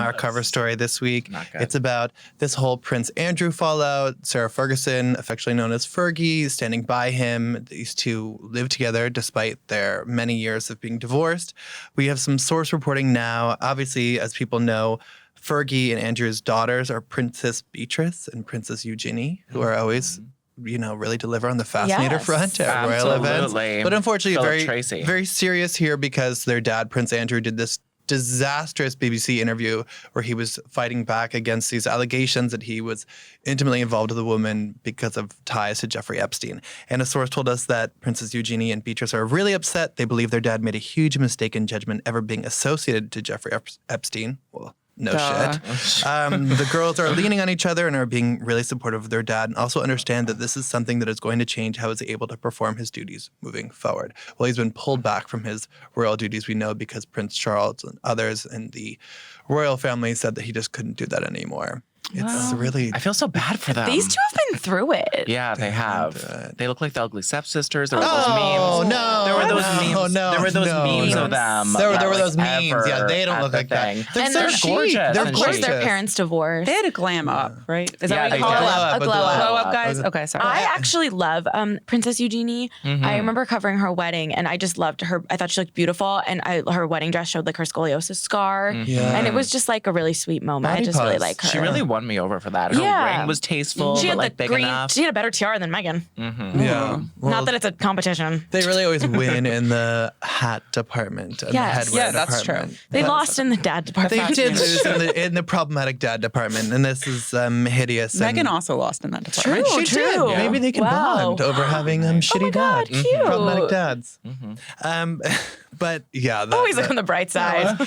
our cover story this week. It's about this whole Prince Andrew fallout. Sarah Ferguson, affectionately known as Fergie, standing by him. These two live together despite their many years of being divorced. We have some source reporting now. Obviously, as people know, Fergie and Andrew's daughters are Princess Beatrice and Princess Eugenie, who are always, really deliver on the fascinator front at royal events. But unfortunately, very serious here because their dad, Prince Andrew, did this disastrous BBC interview where he was fighting back against these allegations that he was intimately involved with a woman because of ties to Jeffrey Epstein. And a source told us that Princess Eugenie and Beatrice are really upset. They believe their dad made a huge mistake in judgment ever being associated to Jeffrey Epstein. Well, no shit. The girls are leaning on each other and are being really supportive of their dad, and also understand that this is something that is going to change how he's able to perform his duties moving forward. Well, he's been pulled back from his royal duties, we know, because Prince Charles and others in the royal family said that he just couldn't do that anymore. It's really... I feel so bad for them. These two have been through it. Yeah, they have. They look like the ugly stepsisters. There were those memes. Oh, no. There were those memes. There were those memes of them. There were those memes. Yeah, they don't look like that. They're gorgeous. Of course, their parents divorced. They had a glam up, right? Is that what you call it? A glow up, guys? Okay, sorry. I actually love Princess Eugenie. I remember covering her wedding, and I just loved her. I thought she looked beautiful, and her wedding dress showed like her scoliosis scar. And it was just like a really sweet moment. I just really like her. She really won me over for that. Her ring was tasteful, she had but big enough. She had a better tiara than Meghan. Yeah. Well, not that it's a competition. They really always win in the hat department and the headwear that's department. true. They lost in the dad department. They did lose in the problematic dad department, and this is hideous. Meghan also lost in that department. True. She did. Yeah. Maybe they can bond over having shitty God, dad. cute. Problematic dads. But yeah. Always look on the bright side.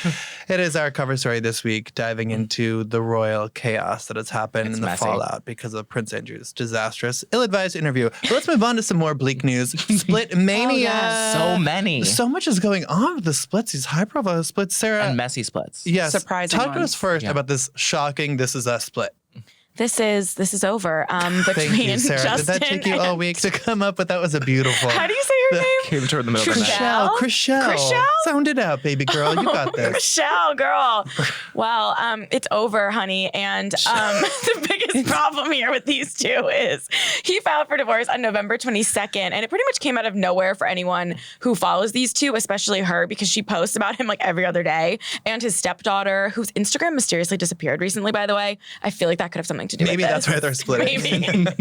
It is our cover story this week, diving into the royal chaos that has happened in the fallout because of Prince Andrew's disastrous, ill-advised interview. But let's move on to some more bleak news. Split mania. So many. So much is going on with the splits, these high-profile splits. Sarah. And messy splits. Yes. Surprising Talk to us first about this shocking This Is Us split. This is over. Between Thank you, Sarah. Justin Did that take you all week to come up with? That was a beautiful. How do you say her name? Came to her in the middle of the night. Chrishell. Sound it out, baby girl. You got this. Chrishell, girl. Well, it's over, honey. And the biggest problem here with these two is he filed for divorce on November 22nd. And it pretty much came out of nowhere for anyone who follows these two, especially her, because she posts about him like every other day. And his stepdaughter, whose Instagram mysteriously disappeared recently, by the way. I feel like that could have something to do with Maybe this. that's why they're splitting. Maybe.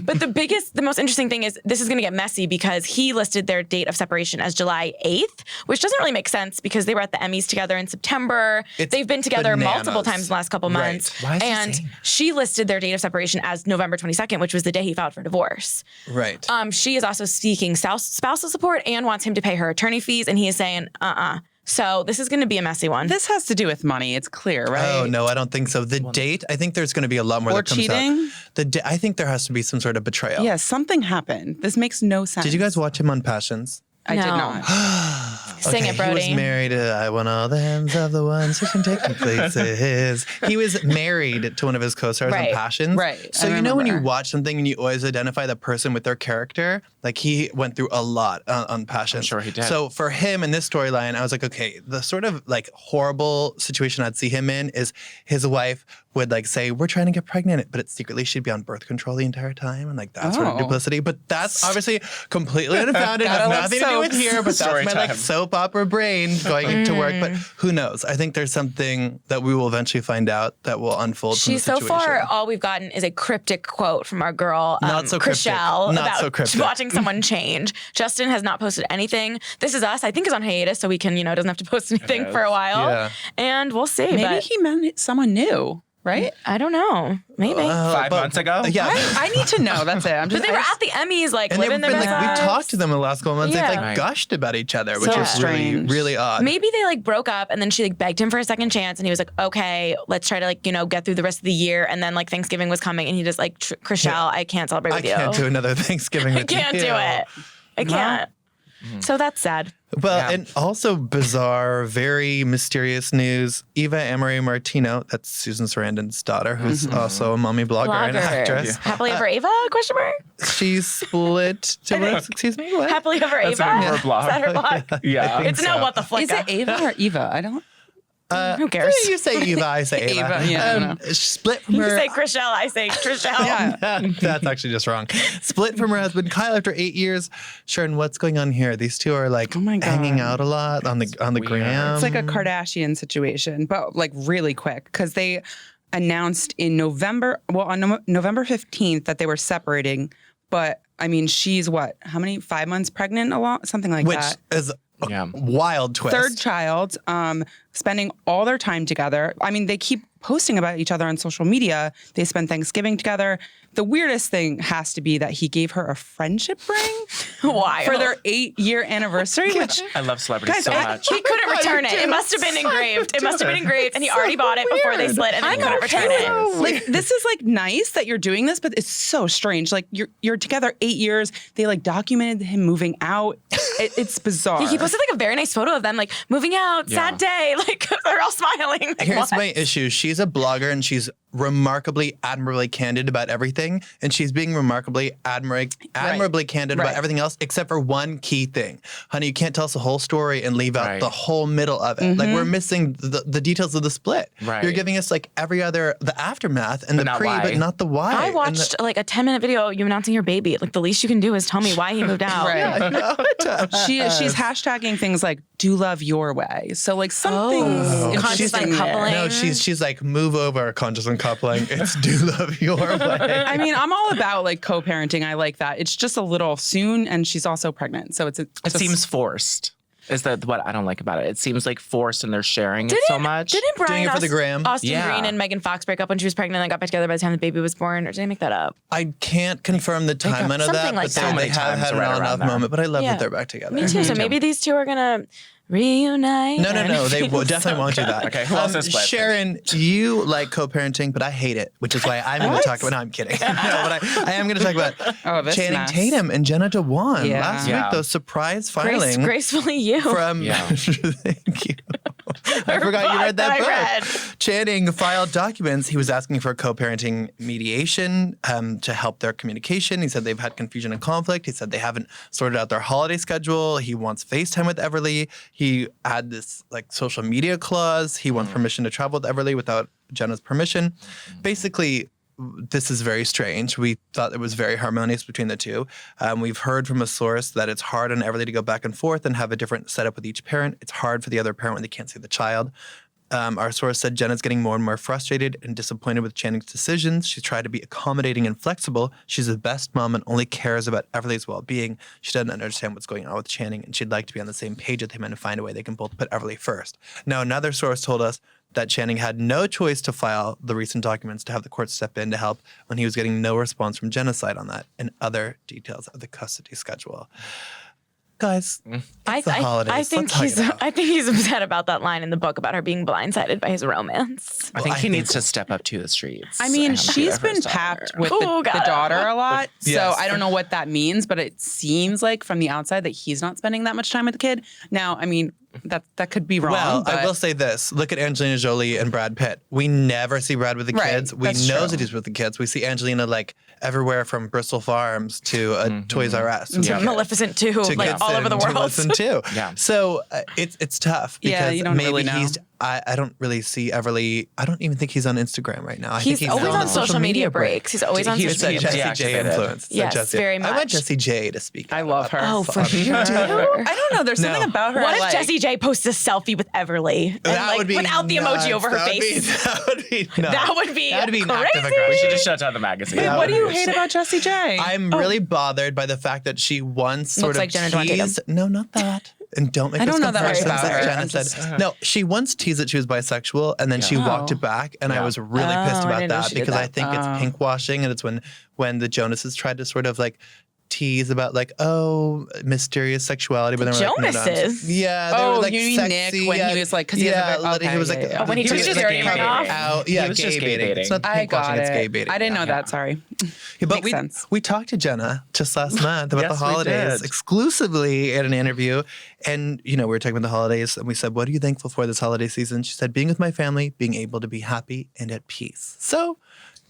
But the most interesting thing is this is going to get messy because he listed their date of separation as July 8th, which doesn't really make sense because they were at the Emmys together in September. They've been together multiple times in the last couple months. Why is and she listed their date of separation as November 22nd, which was the day he filed for divorce. Right. She is also seeking spousal support and wants him to pay her attorney fees, and he is saying, So this is going to be a messy one. This has to do with money. It's clear, right? Oh, no, I don't think so. The date, I think there's going to be a lot more Or that comes cheating? out. I think there has to be some sort of betrayal. Yeah, something happened. This makes no sense. Did you guys watch him on Passions? I did not. Sing it, Brody. He was married. I want all the hands of the ones who can take me places. He was married to one of his co-stars on Passions. Right. So you know when you watch something and you always identify the person with their character? Like he went through a lot on Passions. I'm sure he did. So for him in this storyline, I was like, okay, the sort of like horrible situation I'd see him in is his wife would like say, we're trying to get pregnant, but it's secretly she'd be on birth control the entire time. And like that sort of duplicity. But that's obviously completely unfounded. Has nothing to do with here, but that's my like soap opera brain going to work. But who knows? I think there's something that we will eventually find out that will unfold from the situation. So far, all we've gotten is a cryptic quote from our girl, Chrishell, about watching someone change. Justin has not posted anything. This Is Us, I think, is on hiatus, so we can, doesn't have to post anything for a while. Yeah. And we'll see. Maybe he meant someone new. Right? I don't know. Maybe. 5 months ago? Yeah. I need to know. That's it. But they were at the Emmys, like, and living their best lives. We talked to them in the last couple months. Yeah. They've like gushed about each other, which So is really, really odd. Maybe they like broke up and then she like begged him for a second chance and he was like, okay, let's try to like, get through the rest of the year. And then like Thanksgiving was coming and he just like, Chrishell, I can't celebrate with you. I can't do another Thanksgiving with you. I can't do it. I can't. So that's sad. Well, and also bizarre, very mysterious news. Eva Amory Martino, that's Susan Sarandon's daughter, who's also a mommy blogger and actress. Yeah. Happily Ever Eva? Question mark? She's split to excuse me, what? Happily Ever Eva? That's her blog. Is that her blog? Yeah. It's so. no what the flick. Is it Ava or Eva? I don't. Who cares? You say Eva, I say Ava. Ava, yeah, I don't know. Split from You her. say Chriselle, I say Chriselle. Yeah. That's actually just wrong. Split from her husband Kyle after 8 years. Sharon, what's going on here? These two are like Oh my God. hanging out a lot on the weird. gram. It's like a Kardashian situation, but like really quick because they announced in November, on November 15th that they were separating. But I mean, she's what? How many? 5 months pregnant? Something like which that. is a Yeah. wild twist. Third child, spending all their time together. I mean, they keep posting about each other on social media. They spend Thanksgiving together. The weirdest thing has to be that he gave her a friendship ring Why? for their 8-year anniversary, which I love celebrities Guys, so I- much. He couldn't return it. It must have been engraved. It must have been engraved, and he already bought it before they split, and then he couldn't return it. like this is like nice that you're doing this, but it's so strange. Like you're together 8 years. They like documented him moving out. It's bizarre. He posted like a very nice photo of them like moving out, sad day, like they're all smiling. Like, Here's what? my issue. She's a blogger and she's remarkably, admirably candid about everything. And she's being remarkably, admirably candid about Right. everything else except for one key thing. Honey, you can't tell us the whole story and leave out Right. the whole middle of it. Like we're missing the details of the split. Right. You're giving us like the aftermath and But the not pre, why. but not the why. I And watched like a 10-minute video of you announcing your baby. Like the least you can do is tell me why he moved out. Right. She's hashtagging things like "do love your way." So like something's Conscious interesting uncoupling. there. No, she's like move over conscious uncoupling. It's do love your way. I mean, I'm all about like co-parenting. I like that. It's just a little soon, and she's also pregnant, so It seems forced. Is that what I don't like about it? It seems like forced, and they're sharing it so much. Didn't Brian it for the gram. Austin Yeah. Green and Megan Fox break up when she was pregnant and got back together by the time the baby was born? Or did I make that up? I can't confirm the timeline of that, something like but that. they have had an right on around off there. moment. But I love Yeah. that they're back together. Me too. So maybe these two are gonna reunite. No, they and- definitely won't do that. Okay, who else is split? Sharon, you like co-parenting, but I hate it, which is why I'm going to talk about. No, I'm kidding. No, but I am going to talk about this Channing mess. Tatum and Jenna Dewan. Yeah. Last Yeah. week, those surprise filing gracefully you. from. Yeah. Thank you. I forgot you read that I book. read. Channing filed documents. He was asking for co-parenting mediation to help their communication. He said they've had confusion and conflict. He said they haven't sorted out their holiday schedule. He wants FaceTime with Everly. He had this like social media clause. He wants permission to travel with Everly without Jenna's permission. Basically, this is very strange. We thought it was very harmonious between the two. We've heard from a source that it's hard on Everly to go back and forth and have a different setup with each parent. It's hard for the other parent when they can't see the child. Our source said Jenna's getting more and more frustrated and disappointed with Channing's decisions. She's tried to be accommodating and flexible. She's the best mom and only cares about Everly's well-being. She doesn't understand what's going on with Channing, and she'd like to be on the same page with him and find a way they can both put Everly first. Now, another source told us that Channing had no choice to file the recent documents to have the court step in to help when he was getting no response from Jenna's side on that and other details of the custody schedule. Guys, it's the holidays. I think Let's hug it out. I think he's upset about that line in the book about her being blindsided by his romance. I think I he think- needs to step up to the streets. I mean, and be she's there for been his daughter. packed with Ooh, the got it. daughter a lot. Yes. So I don't know what that means, but it seems like from the outside that he's not spending that much time with the kid. Now, I mean, that could be wrong. Well, but I will say this. Look at Angelina Jolie and Brad Pitt. We never see Brad with the Right, kids. We that's know true. that he's with the kids. We see Angelina like everywhere from Bristol Farms to Toys R Us. To Maleficent too, To like all over the Gibson, to world. Listen too. Yeah. So it's tough because Yeah, you don't maybe really know. he's. I don't really see Everly. I don't even think he's on Instagram right now. I think He's always on social media breaks. He's always on He's social like media. Jessie J deactivated. influence. Yes, Jessie. very I want much. Jessie J to speak. I out love about her. that. Oh, for sure. I don't know. There's something about her. What if like, Jessie J posts a selfie with Everly and That like would be without the emoji nuts. over her That would be- face? That would be nuts. That would be an act of crazy. aggression. We should have shut down the magazine. Yeah. What do you hate about Jessie J? I'm really bothered by the fact that she once sort Looks of like Jenna Dewan Tatum. teased. No, not that. And don't make I this don't know that much comparisons about that her. Jenna I'm said. just- No, she once teased that she was bisexual, and then she walked it back, and I was really pissed I about didn't know that she did because I that. think it's pinkwashing, and it's when the Jonases tried to sort of like tease about like mysterious sexuality, but The they were like, no, no, Jonases? yeah, they Oh, were like you mean sexy, Nick when he yeah, was like- 'cause he has a yeah, very- like, he was like okay, yeah. Oh, when he took was his just earring gay ring baiting. off. out, yeah, He was gay just gay baiting. baiting. It's not I pinkwashing, got it's it. gay baiting. I didn't know that. Sorry. Yeah, but Makes sense. we talked to Jenna just last month about Yes, the we holidays did. exclusively at an interview. And, we were talking about the holidays and we said, what are you thankful for this holiday season? She said, being with my family, being able to be happy and at peace. So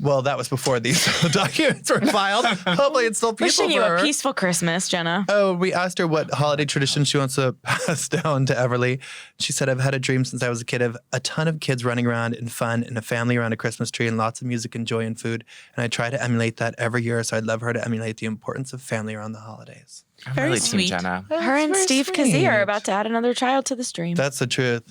Well, that was before these documents were filed. Hopefully it's still peaceful Wishing for you her. a peaceful Christmas, Jenna. Oh, we asked her what holiday tradition she wants to pass down to Everly. She said, I've had a dream since I was a kid of a ton of kids running around in fun and a family around a Christmas tree and lots of music and joy and food. And I try to emulate that every year. So I'd love her to emulate the importance of family around the holidays. I'm Very really Team sweet. Jenna. Her and very Steve sweet. Kazee are about to add another child to the stream. That's the truth.